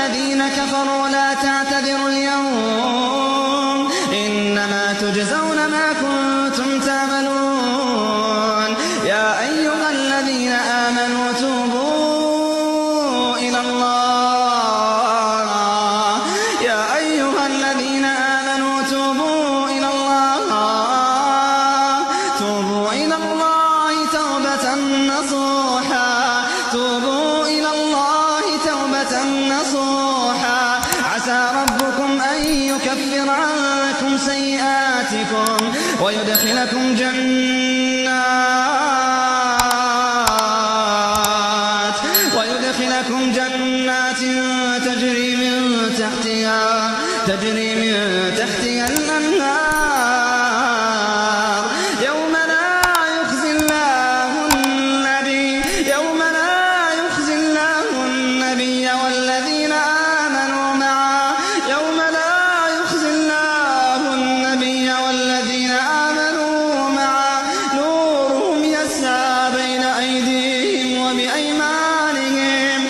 الذين كفروا لا تعتذروا اليوم إنما تجزون ما كنتم تعملون يا أيها الذين آمنوا توبوا إلى الله يا أيها الذين آمنوا توبوا إلى الله توبة نصوحا توبوا إلى الله توبة نصوحا عسى ربكم أن يكفر عنكم سيئاتكم ويدخلكم جنات تجري من تحتها الأنهار يوم لا يخزي الله النبي والذين آمنوا معه نورهم يسعى بين أيديهم وبأيمانهم